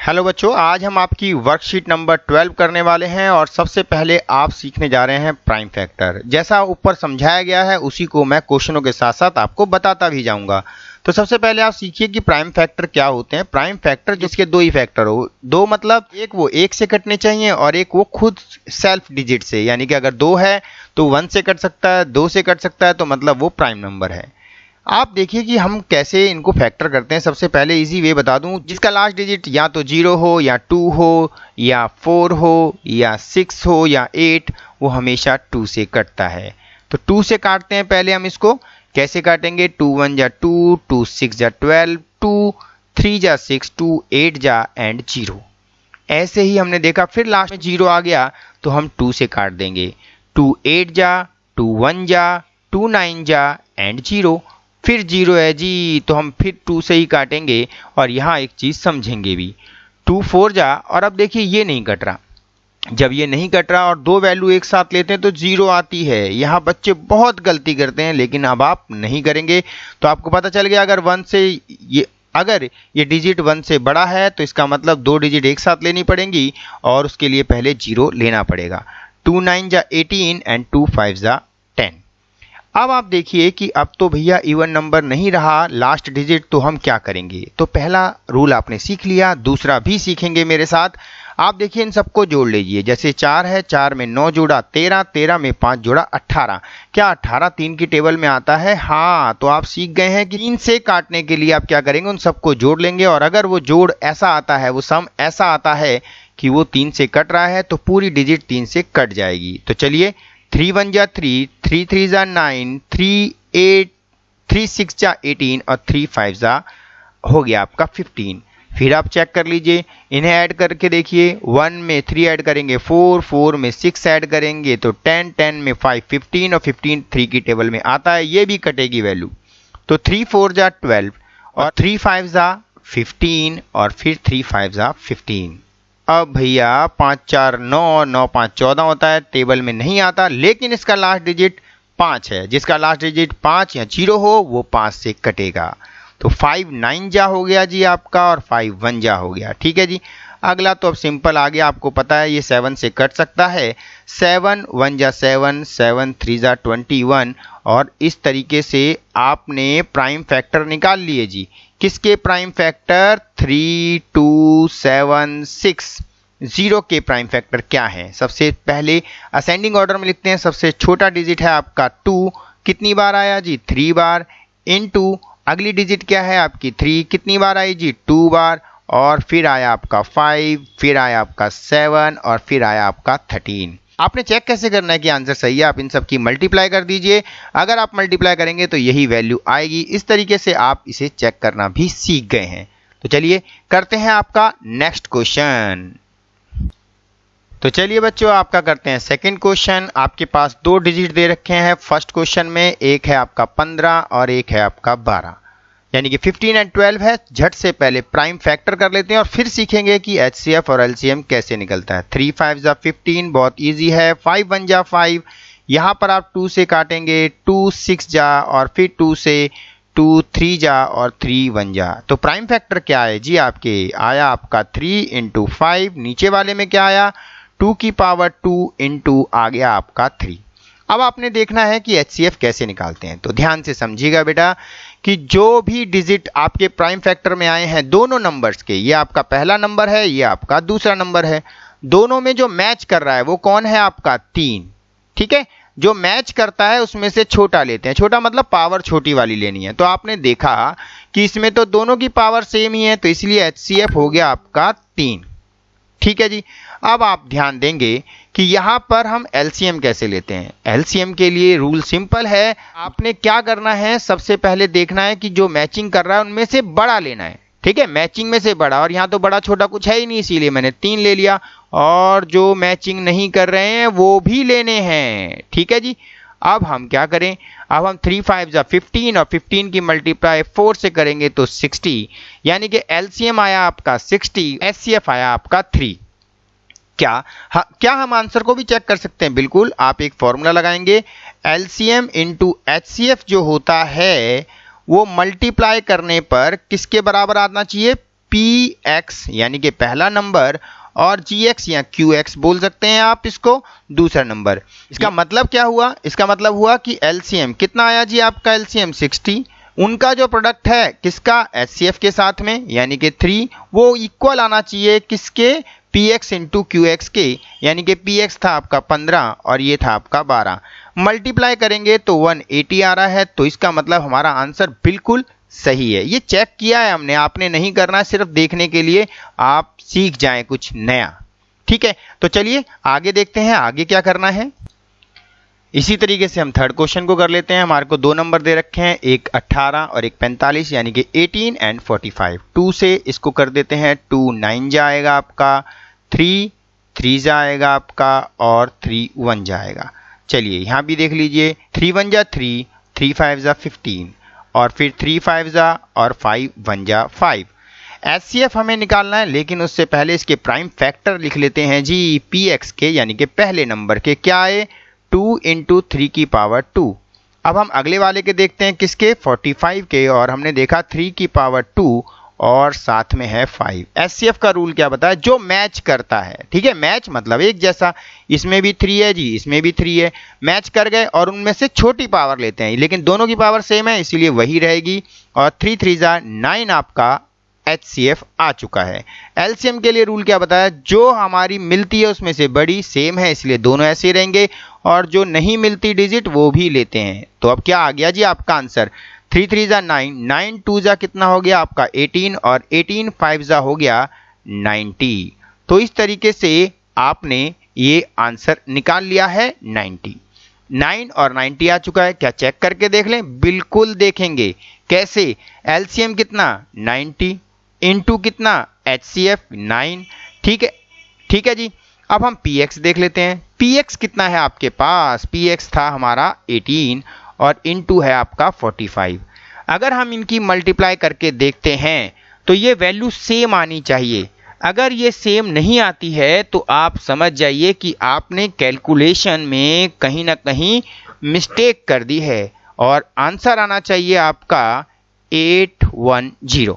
Hello बच्चों, आज हम आपकी वर्कशीट नंबर 12 करने वाले हैं और सबसे पहले आप सीखने जा रहे हैं प्राइम फैक्टर। जैसा ऊपर समझाया गया है उसी को मैं क्वेश्चनों के साथ साथ आपको बताता भी जाऊंगा। तो सबसे पहले आप सीखिए कि प्राइम फैक्टर क्या होते हैं। प्राइम फैक्टर जिसके दो ही फैक्टर हो, दो मतलब एक वो 1 से कटने चाहिए और एक वो खुद सेल्फ डिजिट से, यानी कि अगर 2 है तो 1 से कट सकता है, 2 से कट सकता है, तो मतलब वो प्राइम नंबर है। आप देखिए कि हम कैसे इनको फैक्टर करते हैं। सबसे पहले इजी वे बता दूं, जिसका लास्ट डिजिट या तो 0 हो या 2 हो या 4 हो या 6 हो या 8, वो हमेशा 2 से कटता है। तो 2 से काटते हैं। पहले हम इसको कैसे काटेंगे, 2 1 जा 2, 2 6 जा 12, 2 3 जा 6, 2 8 जा एंड 0। ऐसे ही हमने देखा, फिर लास्ट में 0 आ गया तो हम 2 से काट देंगे। 2 8 जा, 2 1 जा, 2 9 जा एंड 0। फिर 0 है जी तो हम फिर 2 से ही काटेंगे और यहाँ एक चीज समझेंगे भी, 2 4 जा, और अब देखिए ये नहीं कट रहा। जब ये नहीं कट रहा और दो वैल्यू एक साथ लेते हैं तो 0 आती है। यहाँ बच्चे बहुत गलती करते हैं, लेकिन अब आप नहीं करेंगे। तो आपको पता चल गया, अगर ये डिजिट 1 से बड़ा है तो इसका मतलब दो डिजिट एक साथ लेनी पड़ेंगी और उसके लिए पहले 0 लेना पड़ेगा। 2 9 जा 18 एंड 2 5 जा 10। अब आप देखिए कि अब तो भैया इवन नंबर नहीं रहा लास्ट डिजिट, तो हम क्या करेंगे। तो पहला रूल आपने सीख लिया, दूसरा भी सीखेंगे मेरे साथ। आप देखिए इन सबको जोड़ लीजिए। जैसे 4 है, 4 में 9 जोड़ा 13, 13 में 5 जोड़ा 18। क्या 18 3 की टेबल में आता है? हाँ, तो आप सीख गए हैं कि 3 से काटने के लिए आप क्या करेंगे, उन सबको जोड़ लेंगे और अगर वो जोड़ ऐसा आता है, वो सम ऐसा आता है कि वो 3 से कट रहा है, तो पूरी डिजिट 3 से कट जाएगी। तो चलिए, 3 1 जा 3, 3 3 जा 9, 3 8, 3 6 जा 18 और 3 5 जा हो गया आपका 15। फिर आप चेक कर लीजिए, इन्हें ऐड करके देखिए। 1 में 3 ऐड करेंगे 4, 4 में 6 ऐड करेंगे तो 10, 10 में 5 15 और 15 3 की टेबल में आता है, ये भी कटेगी वैल्यू। तो 3 4 जा 12 और 3 5 जा 15 और फिर 3 5 जा 15। अब भैया 5 4 9 और 9 5 14 होता है, टेबल में नहीं आता, लेकिन इसका लास्ट डिजिट 5 है। जिसका लास्ट डिजिट 5 या 0 हो वो 5 से कटेगा। तो 5 9 जा हो गया जी आपका और 5 1 जा हो गया। ठीक है जी। अगला तो अब सिंपल आ गया, आपको पता है ये 7 से कट सकता है। 7 1 जा 7, 7 3 जा 21 और इस तरीके से आपने प्राइम फैक्टर निकाल लिए जी। किसके प्राइम फैक्टर? 3 2 7 6। 0 के प्राइम फैक्टर क्या है? सबसे पहले असेंडिंग ऑर्डर में लिखते हैं। सबसे छोटा डिजिट है आपका 2, कितनी बार आया जी? 3 बार। इनटू अगली डिजिट क्या है आपकी? 3, कितनी बार आई जी? 2 बार। और फिर आया आपका 5, फिर आया आपका 7 और फिर आया आपका 13। आपने चेक कैसे करना है कि आंसर सही है? आप इन सब की मल्टीप्लाई कर दीजिए। अगर आप मल्टीप्लाई करेंगे तो यही वैल्यू आएगी। इस तरीके से आप इसे चेक करना भी सीख गए हैं। तो चलिए करते हैं आपका नेक्स्ट क्वेश्चन। तो चलिए बच्चों, आपका करते हैं सेकंड क्वेश्चन। आपके पास दो डिजिट दे रखे हैं फर्स्ट क्वेश्चन में, एक है आपका 15 और एक है आपका 12, यानी कि 15 एंड 12 है। झट से पहले प्राइम फैक्टर कर लेते हैं और फिर सीखेंगे कि एचसीएफ और एलसीएम कैसे निकलता है। 3 5 जा 15, बहुत इजी है। 5 1 जा 5, यहाँ पर आप 2 से काटेंगे। 2 6 जा और फिर 2 से 2 3 जा और 3 1 जा। तो प्राइम फैक्टर क्या है जी? आपके आया आपका 3 इंटू 5, नीचे वाले में क्या आया? 2 की पावर 2 इंटू आ गया आपका 3। अब आपने देखना है कि एचसीएफ कैसे निकालते हैं। तो ध्यान से समझिएगा बेटा कि जो भी डिजिट आपके प्राइम फैक्टर में आए हैं दोनों नंबर्स के, ये आपका पहला नंबर है, ये आपका दूसरा नंबर है, दोनों में जो मैच कर रहा है वो कौन है? आपका 3। ठीक है, जो मैच करता है उसमें से छोटा लेते हैं। छोटा मतलब पावर छोटी वाली लेनी है। तो आपने देखा कि इसमें तो दोनों की पावर सेम ही है, तो इसलिए एचसीएफ हो गया आपका 3। ठीक है जी। अब आप ध्यान देंगे कि यहां पर हम एलसीएम कैसे लेते हैं। एलसीएम के लिए रूल सिंपल है। आपने क्या करना है, सबसे पहले देखना है कि जो मैचिंग कर रहा है उनमें से बड़ा लेना है। ठीक है, मैचिंग में से बड़ा, और यहां तो बड़ा छोटा कुछ है ही नहीं, इसीलिए मैंने 3 ले लिया। और जो मैचिंग नहीं कर रहे हैं वो भी लेने हैं। ठीक है जी। अब हम क्या करें, अब हम 3 5 जा 15 और 15 की मल्टीप्लाई 4 से करेंगे तो 60, यानी कि एलसीएम आया आपका 60, एचसीएफ आया आपका 3। क्या हम आंसर को भी चेक कर सकते हैं? बिल्कुल। आप एक फॉर्मूला लगाएंगे, एलसीएम इंटू एचसीएफ जो होता है वो मल्टीप्लाई करने पर किसके बराबर आना चाहिए? px यानी कि पहला नंबर और gx या qx बोल सकते हैं आप इसको दूसरा नंबर। इसका मतलब क्या हुआ? इसका मतलब हुआ कि LCM कितना आया जी आपका? LCM 60। उनका जो प्रोडक्ट है किसका? HCF के साथ में यानी कि 3, वो इक्वल आना चाहिए किसके? px इंटू qx के, यानी कि px था आपका 15 और ये था आपका 12। मल्टीप्लाई करेंगे तो 180 आ रहा है, तो इसका मतलब हमारा आंसर बिल्कुल सही है। ये चेक किया है हमने, आपने नहीं करना, सिर्फ देखने के लिए आप सीख जाएं कुछ नया। ठीक है, तो चलिए आगे देखते हैं आगे क्या करना है। इसी तरीके से हम थर्ड क्वेश्चन को कर लेते हैं। हमारे को दो नंबर दे रखे हैं, एक 18 और एक 45, यानी कि 18 एंड 45। 2 से इसको कर देते हैं, 2 9 जाएगा आपका, 3 3 जाएगा आपका और 3 1 जाएगा। चलिए यहाँ भी देख लीजिए, 3 1 जा 3, 3 5 जा 15 और फिर 3 5 जा और 5 1 जा 5। HCF हमें निकालना है, लेकिन उससे पहले इसके प्राइम फैक्टर लिख लेते हैं जी px के, यानी कि पहले नंबर के। क्या आए? 2 इंटू 3 की पावर 2। अब हम अगले वाले के देखते हैं, किसके? 45 के, और हमने देखा 3 की पावर 2 और साथ में है 5। HCF का रूल क्या बताया? जो मैच करता है, ठीक है, मैच मतलब एक जैसा। इसमें भी 3 है जी, इसमें भी 3 है, मैच कर गए और उनमें से छोटी पावर लेते हैं, लेकिन दोनों की पावर सेम है इसीलिए वही रहेगी। और 3 3 जा 9 आपका HCF आ चुका है। LCM के लिए रूल क्या बताया? जो हमारी मिलती है उसमें से बड़ी सेम है, इसलिए दोनों ऐसे रहेंगे, और जो नहीं मिलती डिजिट वो भी लेते हैं। तो अब क्या आ गया जी आपका आंसर? 3 3 जा 9, 9 2 जा कितना हो गया आपका? 18 और 18 5 जा हो गया 90। तो इस तरीके से आपने ये आंसर निकाल लिया है 90। 9 और 90 आ चुका है। क्या चेक करके देख लें? बिल्कुल देखेंगे। कैसे? LCM कितना? 90 इंटू कितना? HCF 9। ठीक है जी। अब हम px देख लेते हैं। px कितना है आपके पास? px था हमारा 18 और इंटू है आपका 45। अगर हम इनकी मल्टीप्लाई करके देखते हैं तो ये वैल्यू सेम आनी चाहिए। अगर ये सेम नहीं आती है तो आप समझ जाइए कि आपने कैलकुलेशन में कहीं ना कहीं मिस्टेक कर दी है, और आंसर आना चाहिए आपका 810।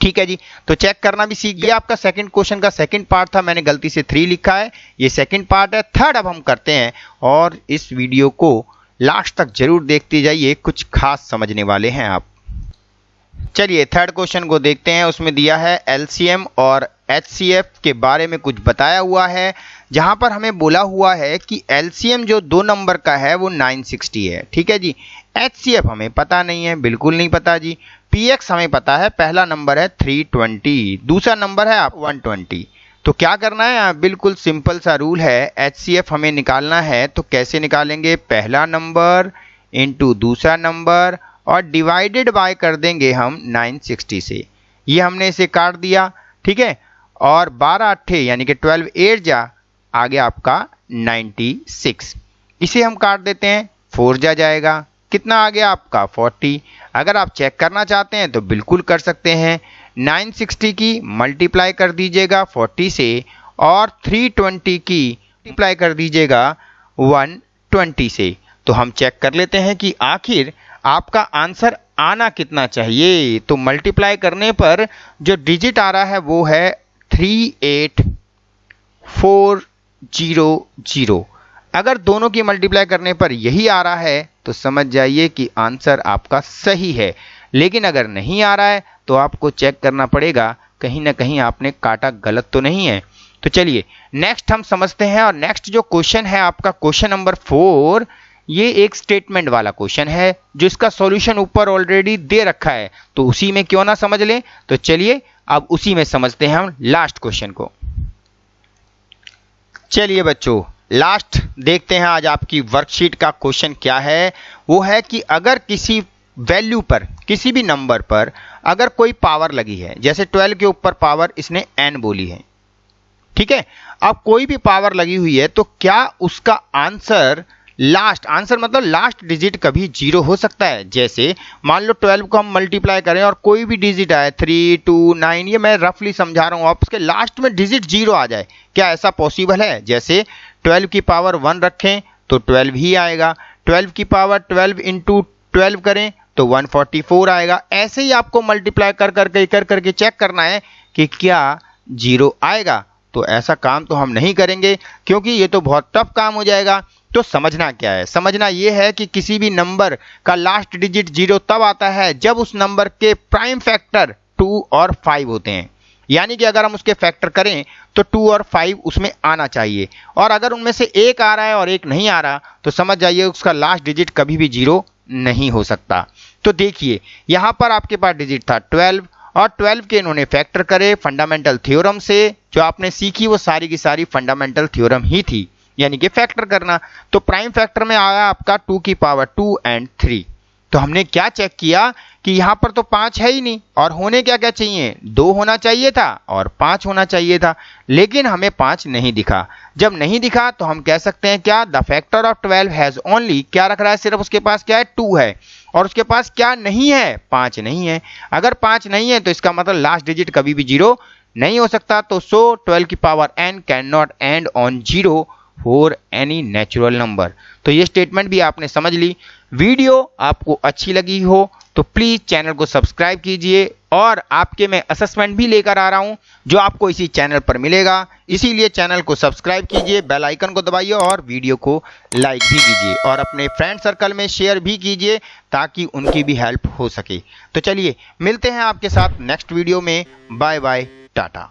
ठीक है जी, तो चेक करना भी सीख गया। आपका सेकंड क्वेश्चन का सेकंड पार्ट था, मैंने गलती से 3 लिखा है, ये सेकंड पार्ट है। थर्ड अब हम करते हैं, और इस वीडियो को लास्ट तक जरूर देखते जाइए, कुछ खास समझने वाले हैं आप। चलिए थर्ड क्वेश्चन को देखते हैं। उसमें दिया है LCM और HCF के बारे में कुछ बताया हुआ है, जहां पर हमें बोला हुआ है कि LCM जो 2 नंबर का है वो 960 है। ठीक है जी। HCF हमें पता नहीं है, बिल्कुल नहीं पता जी। px हमें पता है, पहला नंबर है 320, दूसरा नंबर है आप 120। तो क्या करना है? बिल्कुल सिंपल सा रूल है, HCF हमें निकालना है। तो कैसे निकालेंगे? पहला नंबर इंटू दूसरा नंबर और डिवाइडेड बाय कर देंगे हम 960 से। ये हमने इसे काट दिया, ठीक है, और 12 8 यानी कि 12 8 जा आ गया आपका 96। इसे हम काट देते हैं, 4 जा जाएगा, कितना आ गया आपका 40। अगर आप चेक करना चाहते हैं तो बिल्कुल कर सकते हैं। 960 की मल्टीप्लाई कर दीजिएगा 40 से, और 320 की मल्टीप्लाई कर दीजिएगा 120 से। तो हम चेक कर लेते हैं कि आखिर आपका आंसर आना कितना चाहिए। तो मल्टीप्लाई करने पर जो डिजिट आ रहा है वो है 38400। अगर दोनों की मल्टीप्लाई करने पर यही आ रहा है तो समझ जाइए कि आंसर आपका सही है। लेकिन अगर नहीं आ रहा है तो आपको चेक करना पड़ेगा, कहीं ना कहीं आपने काटा गलत तो नहीं है। तो चलिए नेक्स्ट हम समझते हैं, और नेक्स्ट जो क्वेश्चन है आपका क्वेश्चन नंबर 4, ये एक स्टेटमेंट वाला क्वेश्चन है, जो इसका सॉल्यूशन ऊपर ऑलरेडी दे रखा है, तो उसी में क्यों ना समझ लें। तो चलिए अब उसी में समझते हैं हम लास्ट क्वेश्चन को। चलिए बच्चों लास्ट देखते हैं आज आपकी वर्कशीट का क्वेश्चन क्या है। वो है कि अगर किसी वैल्यू पर, किसी भी नंबर पर अगर कोई पावर लगी है, जैसे 12 के ऊपर पावर इसने n बोली है, ठीक है, अब कोई भी पावर लगी हुई है, तो क्या उसका आंसर आंसर मतलब लास्ट डिजिट कभी 0 हो सकता है। जैसे मान लो 12 को हम मल्टीप्लाई करें और कोई भी डिजिट आए 3 2 9, ये मैं रफली समझा रहा हूं, आप उसके लास्ट में डिजिट 0 आ जाए, क्या ऐसा पॉसिबल है? जैसे 12 की पावर 1 रखें तो 12 ही आएगा, 12 की पावर 12 इंटू 12 करें तो 144 आएगा। ऐसे ही आपको मल्टीप्लाई कर करके चेक करना है कि क्या 0 आएगा। तो ऐसा काम तो हम नहीं करेंगे क्योंकि ये तो बहुत टफ काम हो जाएगा। तो समझना क्या है, समझना ये है कि किसी भी नंबर का लास्ट डिजिट 0 तब आता है जब उस नंबर के प्राइम फैक्टर 2 और 5 होते हैं। यानी कि अगर हम उसके फैक्टर करें तो 2 और 5 उसमें आना चाहिए, और अगर उनमें से एक आ रहा है और एक नहीं आ रहा तो समझ जाइए उसका लास्ट डिजिट कभी भी 0 नहीं हो सकता। तो देखिए यहाँ पर आपके पास डिजिट था 12 और 12 के इन्होंने फैक्टर करे फंडामेंटल थ्योरम से। जो आपने सीखी वो सारी की सारी फंडामेंटल थ्योरम ही थी, यानी कि फैक्टर करना। तो प्राइम फैक्टर में आया आपका 2 की पावर 2 एंड 3। तो हमने क्या चेक किया कि यहाँ पर तो 5 है ही नहीं, और होने क्या क्या चाहिए, 2 होना चाहिए था और 5 होना चाहिए था, लेकिन हमें 5 नहीं दिखा। जब नहीं दिखा तो हम कह सकते हैं क्या, the factor of 12 has only, क्या रख रहा है, सिर्फ उसके पास क्या है, 2 है, और उसके पास क्या नहीं है, 5 नहीं है। अगर 5 नहीं है तो इसका मतलब लास्ट डिजिट कभी भी 0 नहीं हो सकता। तो सो 12 की power n can not and on 0 for any natural number. तो ये स्टेटमेंट भी आपने समझ ली। वीडियो आपको अच्छी लगी हो तो प्लीज चैनल को सब्सक्राइब कीजिए, और आपके मैं असेसमेंट भी लेकर आ रहा हूं जो आपको इसी चैनल पर मिलेगा। इसीलिए चैनल को सब्सक्राइब कीजिए, बेल आइकन को दबाइए और वीडियो को लाइक भी कीजिए, और अपने फ्रेंड सर्कल में शेयर भी कीजिए ताकि उनकी भी हेल्प हो सके। तो चलिए मिलते हैं आपके साथ नेक्स्ट वीडियो में। Bye bye, Tata.